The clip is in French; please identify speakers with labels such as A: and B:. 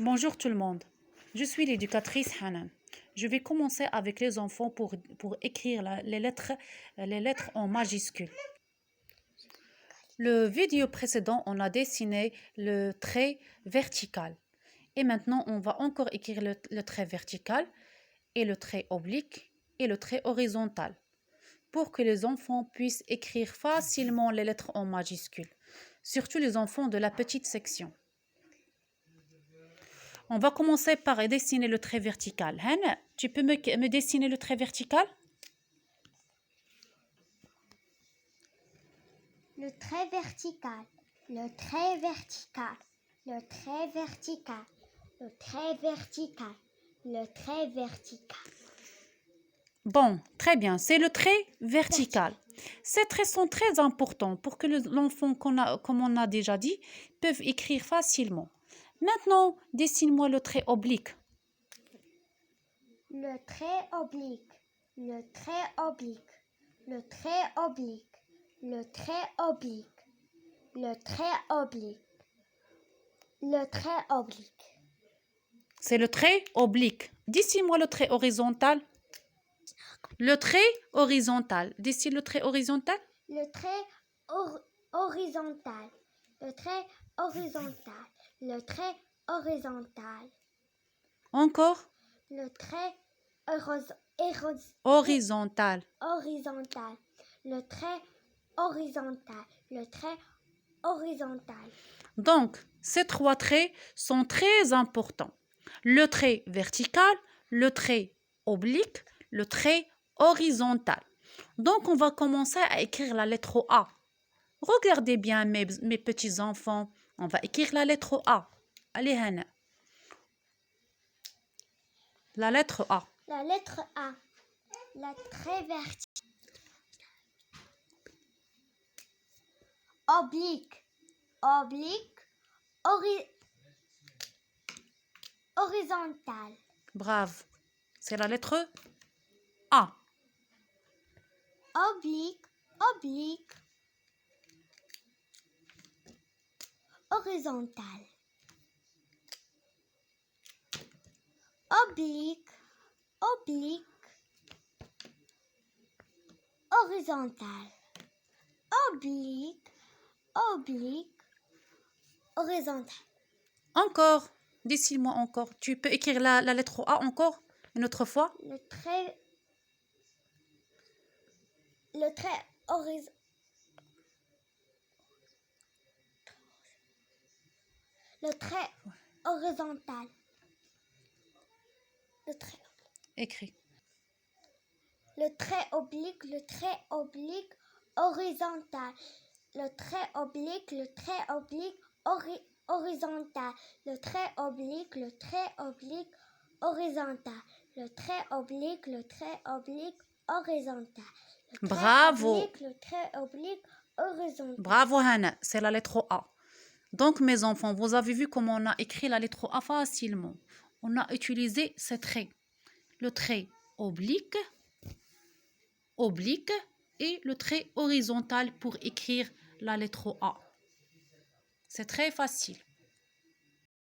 A: Bonjour tout le monde, je suis l'éducatrice Hanan. Je vais commencer avec les enfants pour écrire les lettres en majuscules. Le vidéo précédent, on a dessiné le trait vertical. Et maintenant, on va encore écrire le trait vertical et le trait oblique et le trait horizontal pour que les enfants puissent écrire facilement les lettres en majuscules, surtout les enfants de la petite section. On va commencer par dessiner le trait vertical. Hana, tu peux me dessiner le trait vertical?
B: Le trait vertical, le trait vertical, le trait vertical, le trait vertical, le trait vertical.
A: Bon, très bien, c'est le trait vertical. Ces traits sont très importants pour que l'enfant, comme on a déjà dit, peuvent écrire facilement. Maintenant, dessine-moi le trait oblique.
B: Le trait oblique, le trait oblique, le trait oblique, le trait oblique, le trait oblique, le trait oblique.
A: C'est le trait oblique. Dessine-moi le trait horizontal. Le trait horizontal. Dessine le trait horizontal.
B: Le trait horizontal, le trait horizontal, le trait horizontal.
A: Encore.
B: Le trait
A: Horizontal.
B: horizontal, le trait horizontal, le trait horizontal.
A: Donc, ces trois traits sont très importants. Le trait vertical, le trait oblique, le trait horizontal. Donc, on va commencer à écrire la lettre A. Regardez bien mes petits enfants. On va écrire la lettre A. Allez, Hana. La lettre A.
B: La lettre A, la trait vertical, oblique, oblique, horizontal,
A: Brave. C'est la lettre A.
B: oblique, oblique, horizontal, oblique, oblique, horizontal, oblique, oblique, horizontal.
A: Encore. Dessine-moi encore. Tu peux écrire la lettre A encore une autre fois.
B: Le trait horizontal. Le trait horizontal. Le trait.
A: Écris.
B: Le trait oblique, le trait oblique, horizontal. Le trait oblique, le trait oblique, horizontal. Le trait oblique, le trait oblique, horizontal. Le trait oblique, le trait oblique, horizontal.
A: Bravo.
B: Le trait oblique, horizontal.
A: Bravo, Hana. C'est la lettre A. Donc, mes enfants, vous avez vu comment on a écrit la lettre A facilement. On a utilisé ces traits. Le trait oblique, oblique et le trait horizontal pour écrire la lettre A. C'est très facile.